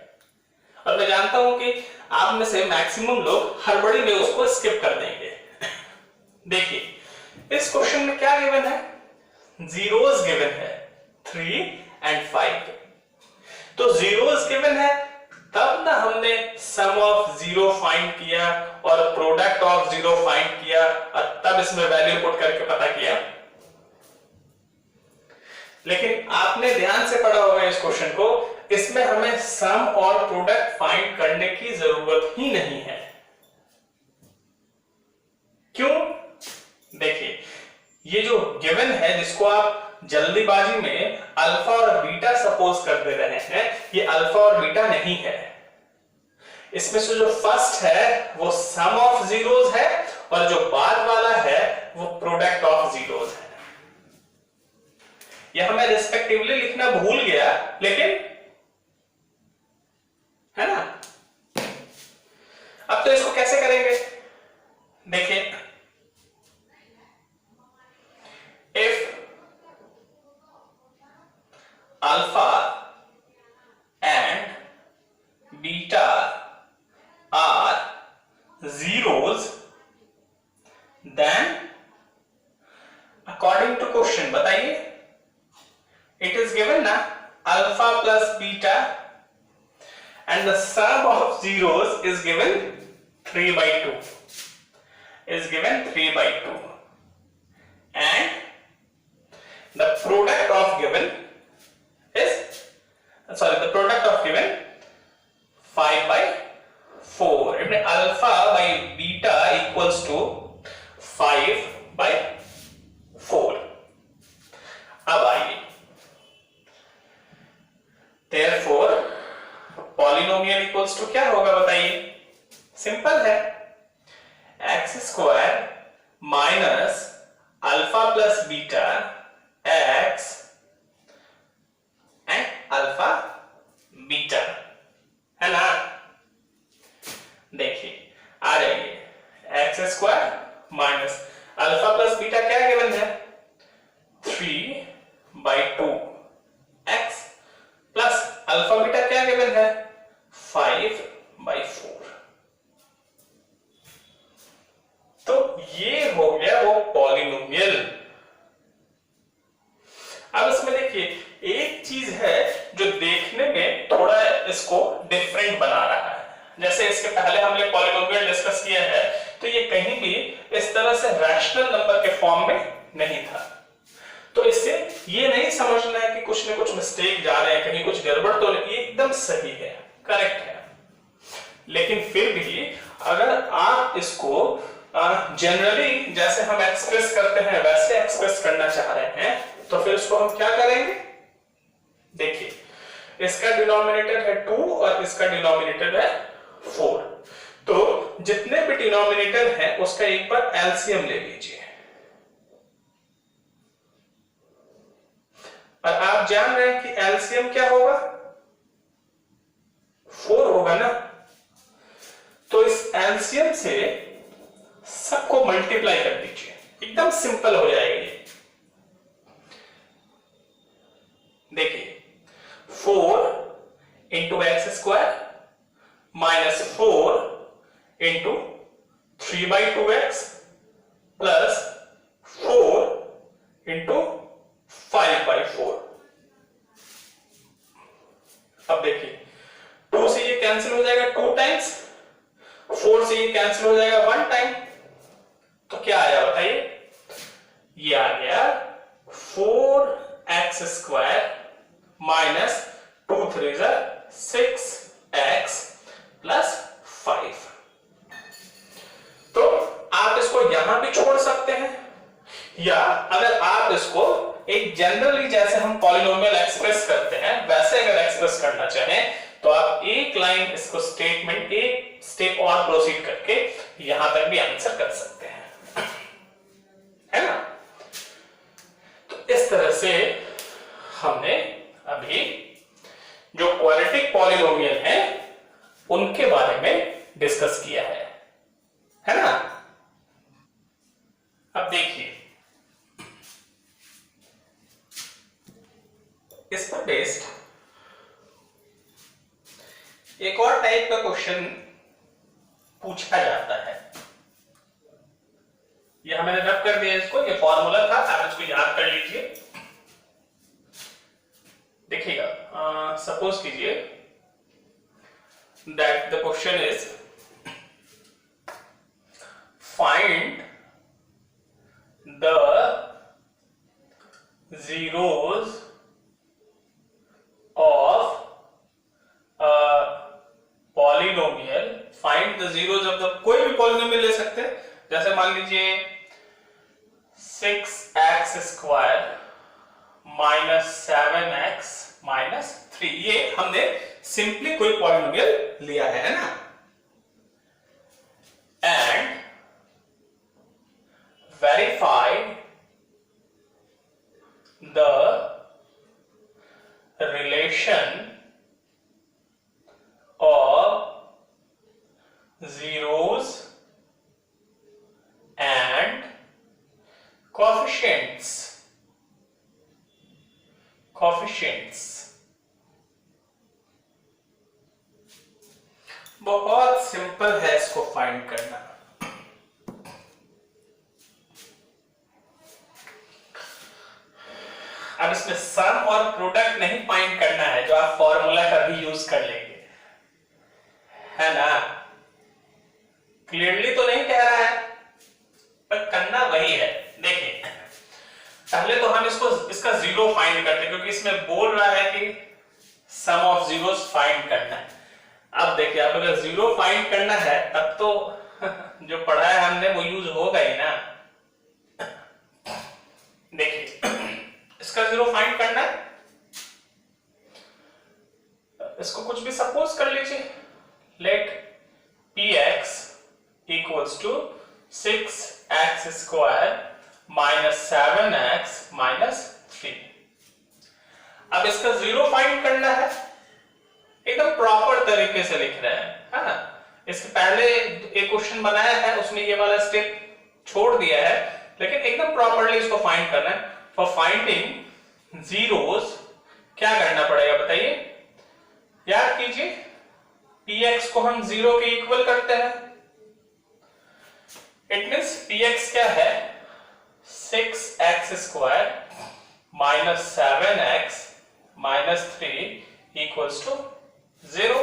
और मैं जानता हूं कि आप में से मैक्सिमम लोग हड़बड़ी में उसको स्किप कर देंगे। देखिए इस क्वेश्चन में क्या गिवन है, जीरोस गिवन है 3 एंड 5। तो जीरोस गिवन है तब ना हमने सम ऑफ जीरो फाइंड किया और प्रोडक्ट ऑफ जीरो फाइंड किया और तब इसमें वैल्यू पुट करके पता किया। लेकिन आपने ध्यान से पढ़ा होगा इस क्वेश्चन को, इसमें हमें सम और प्रोडक्ट फाइंड करने की जरूरत ही नहीं है। क्यों? देखिए ये जो गिवन है जिसको आप जल्दीबाजी में अल्फा और बीटा सपोज कर दे रहे हैं, ये अल्फा और बीटा नहीं है। इसमें से जो फर्स्ट है वो सम ऑफ जीरोस है और जो बाद वाला है वो प्रोडक्ट ऑफ जीरोस है। यह मैं रिस्पेक्टिवली लिखना भूल गया, लेकिन है ना। अब तो इसको कैसे करेंगे, देखिए if alpha and beta are zeros, then according to question बताइए, it is given ना alpha plus beta and the sum of zeros is given 3/2 is given 3/2 and the product of given is the product of given 5/4. इसमें alpha by beta equals to 5/4। अब आइए, therefore polynomial equals to क्या होगा बताइए, simple है, x square minus alpha plus beta x and alpha beta, है ना। देखिए आ जाइए, x square minus alpha plus beta क्या गिवन है 3/2 एक्स प्लस अल्फा बीटा क्या गिवन है 5/4। तो ये हो गया वो पॉलिनोमियल। अब इसमें देखिए एक चीज है जो देखने में थोड़ा इसको डिफरेंट बना रहा है। जैसे इसके पहले हमने पॉलिनोमियल डिस्कस किया है तो ये कहीं भी इस तरह से रैशनल नंबर के फॉर्म में नहीं था। तो इससे ये नहीं समझना है कि कुछ न कुछ मिस्टेक जा रहे हैं, कहीं कुछ गड़बड़ तो नहीं, ये एकदम सही है, करेक्ट है। लेकिन फिर भी अगर आप इसको जनरली जैसे हम एक्सप्रेस करते हैं वैसे एक्सप्रेस करना चाह रहे हैं तो फिर इसको हम क्या करेंगे, देखिए इसका डिनोमिनेटर है 2 और इसका डिनोमिनेटर है 4। तो जितने भी डिनोमिनेटर हैं उसका एक बार एलसीएम ले लीजिए। और आप जान रहे हैं कि एलसीएम क्या होगा 4 होगा ना। तो इस एलसीएम से सबको मल्टीप्लाई कर दीजिए, एकदम सिंपल हो जाएगा ये। देखिए 4 into x square minus 4 into 3/2x plus 4 into 5/4। अब देखिए 2 से ये कैंसिल हो जाएगा 2 टाइम्स, 4 से ये कैंसिल हो जाएगा 1 टाइम। तो क्या आया बताइए, ये आ गया 4x square minus 2 3 6x plus 5। तो आप इसको यहां भी छोड़ सकते हैं, या अगर आप इसको एक जनरली जैसे हम पॉलिनोमियल एक्सप्रेस करते हैं वैसे अगर एक्सप्रेस करना चाहें तो आप एक लाइन इसको स्टेटमेंट एक स्टेप और प्रोसीड करके यहां तक भी आंसर कर सकते हैं, है ना। तो इस तरह से हमने अभी जो क्वाड्रेटिक पॉलिनोमियल है उनके बारे में डिस्कस किया है ना। अब देखिए इस पर बेस्ड एक और टाइप का क्वेश्चन पूछा जाता है, ये मैंने रब कर दिया इसको, ये फॉर्मूला था, आप इसको याद कर लीजिए। देखिएगा, सपोज कीजिए that the question is find the zeros of a polynomial, find the zeros of the, कोई भी polynomial ले सकते हैं, जैसे मान लीजिए 6x square minus 7x minus 3, ये हमने सिंपली कोई पॉलिनोमियल लिया है ना, and verify the relation of zeros and coefficients बहुत सिंपल है इसको फाइंड करना। अब इसमें सम और प्रोडक्ट नहीं फाइंड करना है, जो आप फॉर्मूला का भी यूज कर लेंगे, है ना। क्लियरली तो नहीं कह रहा है, पर करना वही है। देखिए, पहले तो हम इसका जीरो फाइंड करते हैं, क्योंकि इसमें बोल रहा है कि सम ऑफ जीरोस फाइंड करना है। अब देखिए, आप अगर जीरो फाइंड करना है तब तो जो पढ़ा है हमने वो यूज होगा ही ना। देखिए, इसका जीरो फाइंड करना है, इसको कुछ भी सपोज कर लीजिए, let px equals to 6x square minus 7x minus 3। अब इसका जीरो फाइंड करना है, एकदम प्रॉपर तरीके से लिख रहे हैं, है ना। इसके पहले एक क्वेश्चन बनाया है, उसमें ये वाला स्टेप छोड़ दिया है, लेकिन एकदम प्रॉपरली इसको फाइंड करना है। फॉर फाइंडिंग जीरोस क्या करना पड़ेगा बताइए, याद कीजिए, px को हम जीरो के इक्वल करते हैं, इट मींस px क्या है, 6x square minus 7x minus 3 equals to 0।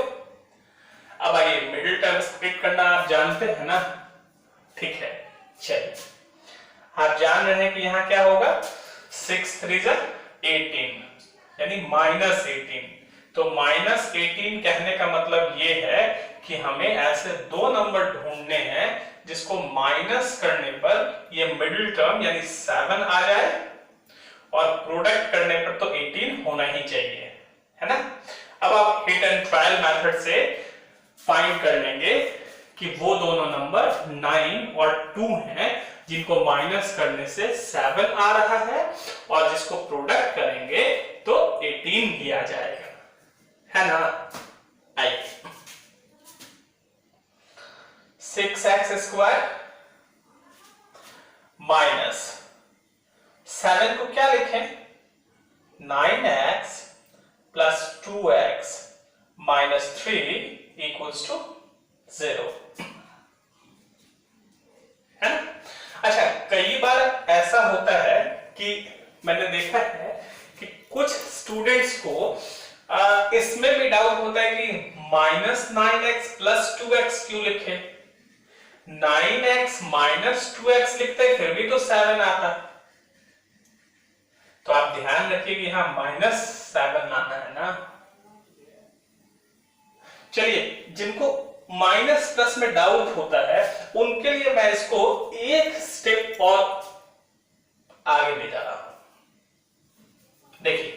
अब आइए मिडिल टर्म स्प्लिट करना आप जानते हैं ना, ठीक है। चलिए, आप जान रहे हैं कि यहां क्या होगा, 6 3 18 यानी माइनस 18। तो माइनस 18 कहने का मतलब ये है कि हमें ऐसे दो नंबर ढूंढने हैं जिसको माइनस करने पर ये मिडिल टर्म यानी 7 आ जाए, और प्रोडक्ट करने पर तो 18 होना ही चाहिए, है ना। अब आप हिट एंड ट्रायल मेथड से फाइंड कर लेंगे कि वो दोनों नंबर 9 और 2 हैं जिनको माइनस करने से 7 आ रहा है, और जिसको प्रोडक्ट करेंगे तो 18 ही आ जाएगा, है ना। आइए, 6x स्क्वायर माइनस 7 को क्या लिखें, 9x plus 2x minus 3 equals to 0, है ना। अच्छा, कई बार ऐसा होता है कि मैंने देखा है कि कुछ स्टूडेंट्स को इसमें भी डाउट होता है कि माइनस 9x प्लस 2x क्यों लिखे, 9x माइनस 2x लिखते फिर भी तो 7 आता। तो आप ध्यान रखिए कि यहां माइनस 7 आना है ना। चलिए, जिनको माइनस प्लस में डाउट होता है उनके लिए मैं इसको एक स्टेप और आगे ले जा रहा हूं। देखिए,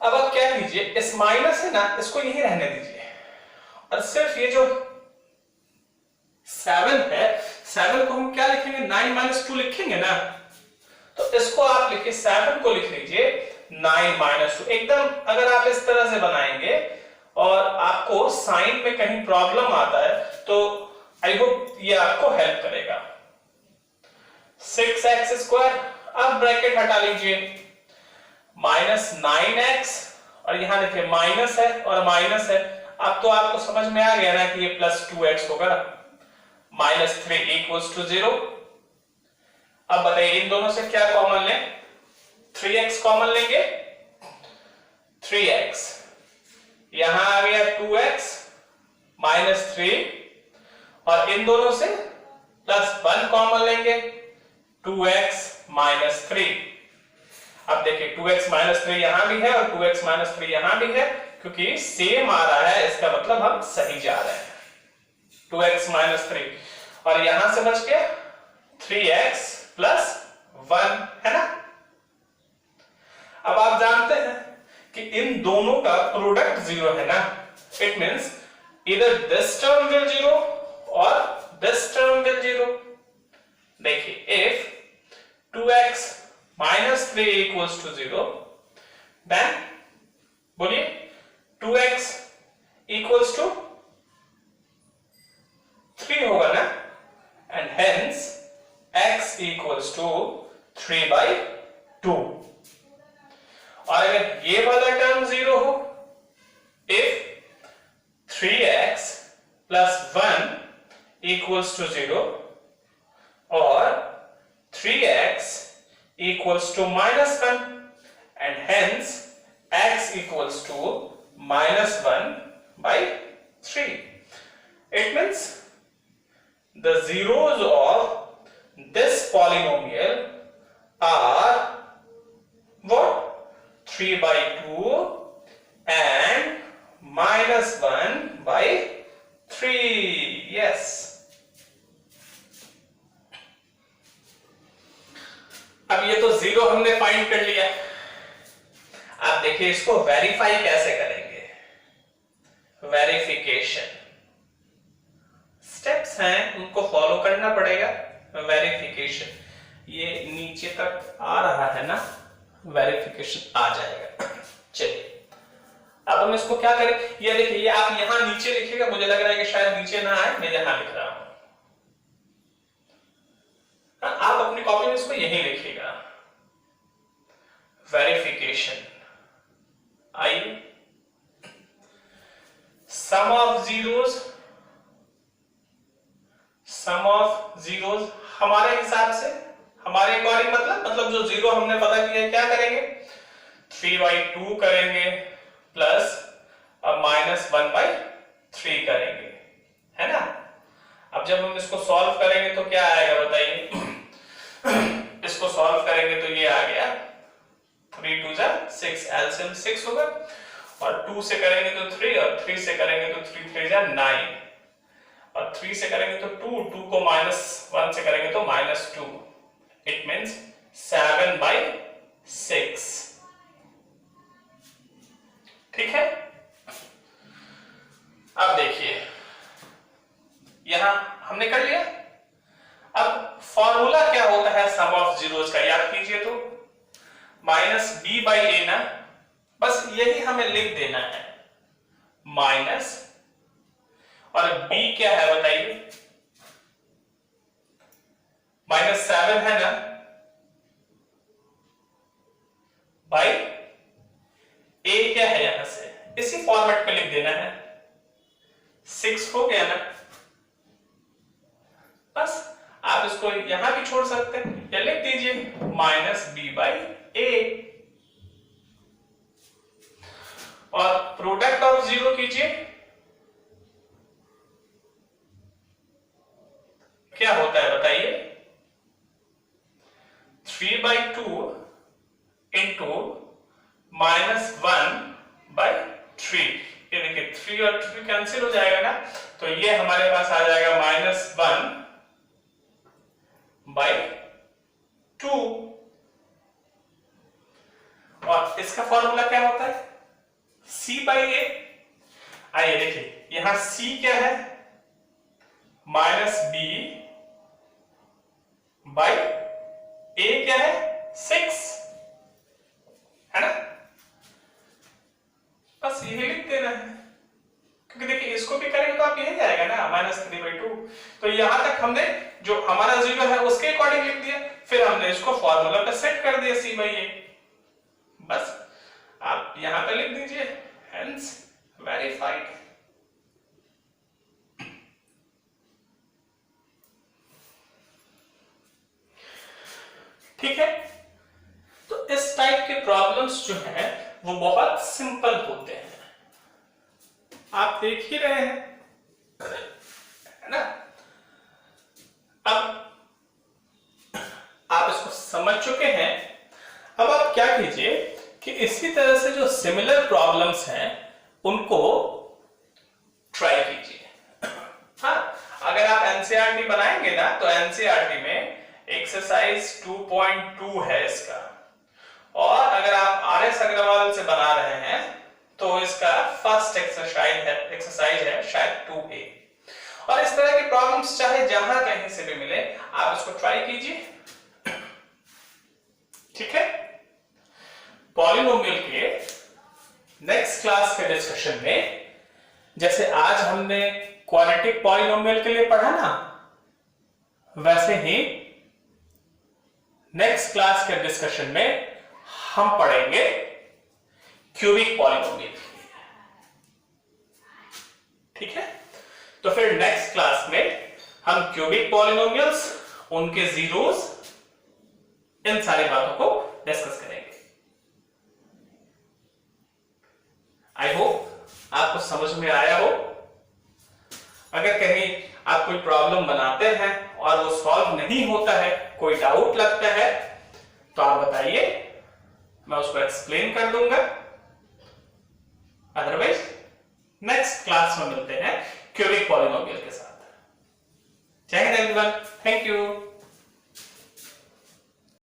अब आप क्या कीजिए, इस माइनस है ना, इसको यही रहने दीजिए, और सिर्फ ये जो 7 है, 7 को हम क्या लिखेंगे, 9 माइनस 2 लिखेंगे ना। तो इसको आप लिखिए, 7 को लिख लीजिए 9 माइनस 2। एकदम अगर आप इस तरह से बनाएंगे और आपको साइन में कहीं प्रॉब्लम आता है तो आई होप ये आपको हेल्प करेगा। 6x स्क्वायर, अब ब्रैकेट हटा लीजिए, माइनस 9x, और यहां देखिए माइनस है और माइनस है। अब तो आपको समझ में आ गया ना कि ये प्लस 2x होगा, -3 इक्वल्स टू 0। अब बताइए इन दोनों से क्या कॉमन लें? 3x कॉमन लेंगे, 3x, यहां आ गया 2x -3, और इन दोनों से +1 कॉमन लेंगे, 2x -3। अब देखिए 2x -3 यहां भी है और 2x -3 यहां भी है, क्योंकि सेम आ रहा है, इसका मतलब हम सही जा रहे हैं। 2x -3 और यहां से बच गया 3x +1, है ना। अब आप जानते हैं कि इन दोनों का प्रोडक्ट 0 है ना, इट मींस इधर दिस टर्म विल 0 और दिस टर्म विल 0। देखिए if 2x -3 equals to 0, then बोलिए 2x इक्वल्स टू 3 होगा ना, and hence x equals to 3/2। और अगर ये वाला टर्म 0 हो, इफ 3x +1 इक्वल्स टू 0 और 3x equals to -1, and hence x equals to -1/3. It means the zeros of this polynomial are what? 3/2 and -1/3. Yes. अब ये तो 0 हमने फाइंड कर लिया। आप देखिए इसको वेरीफाई कैसे करेंगे। वेरिफिकेशन स्टेप्स हैं, उनको फॉलो करना पड़ेगा। वेरिफिकेशन, ये नीचे तक आ रहा है ना, वेरिफिकेशन आ जाएगा। चलिए अब हम इसको क्या करें, ये देखिए, ये आप यहां नीचे लिखिएगा, मुझे लग रहा है कि शायद नीचे ना आए, मैं यहां लिख रहा हूं। आप अपनी कॉपी में इसको यहीं लिखिएगा, वेरिफिकेशन। आइए, सम ऑफ जीरोस हमारे हिसाब से, हमारे अकॉर्डिंग, मतलब जो 0 हमने पता किया, क्या करेंगे, 3/2 करेंगे प्लस और -1/3 करेंगे, है ना। अब जब हम इसको सॉल्व करेंगे तो क्या आएगा बताइए। इसको सॉल्व करेंगे तो ये आ गया 3 2 6, एलसीएम 6 होगा, और 2 से करेंगे तो 3, और 3 से करेंगे तो 3 3 9, और 3 से करेंगे तो 2 को -1 से करेंगे तो -2। It means 7/6। ठीक है। अब देखिए यहां हमने कर लिया। अब फॉर्मूला क्या होता है सम ऑफ जीरोस का, याद कीजिए तो -b/a ना, बस यही हमें लिख देना है, माइनस, और b क्या है बताइए, -7 है ना, बाई a क्या है, यहां से इसी फॉर्मेट पे लिख देना है, 6 हो गया ना। बस आप इसको यहां भी छोड़ सकते हैं, या लिख दीजिए -b/a, और प्रोडक्ट ऑफ 0 कीजिए, क्या होता है बताइए, 3/2 इंटू -1/3। ये देखिए 3 और 3 कैंसिल हो जाएगा ना, तो ये हमारे पास आ जाएगा -1/2। और इसका फॉर्मूला क्या होता है, c/a। आइए देखिए यहां c क्या है, -b/a क्या है, 6, है ना। बस यही लिख देना है, क्योंकि देखिए इसको भी करेंगे तो आप यही जाएगा ना, -3/2। तो यहां तक हमने जो हमारा 0 है उसके अकॉर्डिंग लिख दिया, फिर हमने इसको फॉर्मूला पे सेट कर दिया c/a। बस आप यहां पे लिख दीजिए, हेंस वेरीफाइड। ठीक है, तो इस टाइप के प्रॉब्लम्स जो हैं वो बहुत सिंपल होते हैं, आप देख ही रहे हैं, है ना। अब आप इसको समझ चुके हैं, अब आप क्या कीजिए कि इसी तरह से जो सिमिलर प्रॉब्लम्स हैं उनको ट्राई कीजिए। हाँ, अगर आप एनसीईआरटी बनाएंगे ना तो एनसीईआरटी में एक्सरसाइज 2.2 है इसका, और अगर आप आरएस अग्रवाल से बना रहे हैं तो इसका फर्स्ट एक्सरसाइज है शायद 2A। और इस तरह की प्रॉब्लम्स चाहे जहां कहीं से भी मिले आप इसको ट्राई कीजिए, ठीक है। पॉलिनोमियल के नेक्स्ट क्लास के डिस्कशन में, जैसे आज हमने क्वाड्रेटिक पॉलिनोमियल के लिए पढ़ा ना, वैसे ही नेक्स्ट क्लास के डिस्कशन में हम पढ़ेंगे क्यूबिक पॉलिनोमियल, ठीक है। तो फिर नेक्स्ट क्लास में हम क्यूबिक पॉलिनोमियल्स, उनके जीरोस, इन सारी बातों को डिस्कस करेंगे। आई होप आपको समझ में आया हो। अगर कहीं आप कोई प्रॉब्लम बनाते हैं और वो सॉल्व नहीं होता है, कोई डाउट लगता है, तो आप बताइए, मैं उसको एक्सप्लेन कर दूंगा। अदरवाइज नेक्स्ट क्लास में मिलते हैं क्यूबिक पॉलिनोमियल के साथ। जय हिंद एवरीवन, थैंक यू।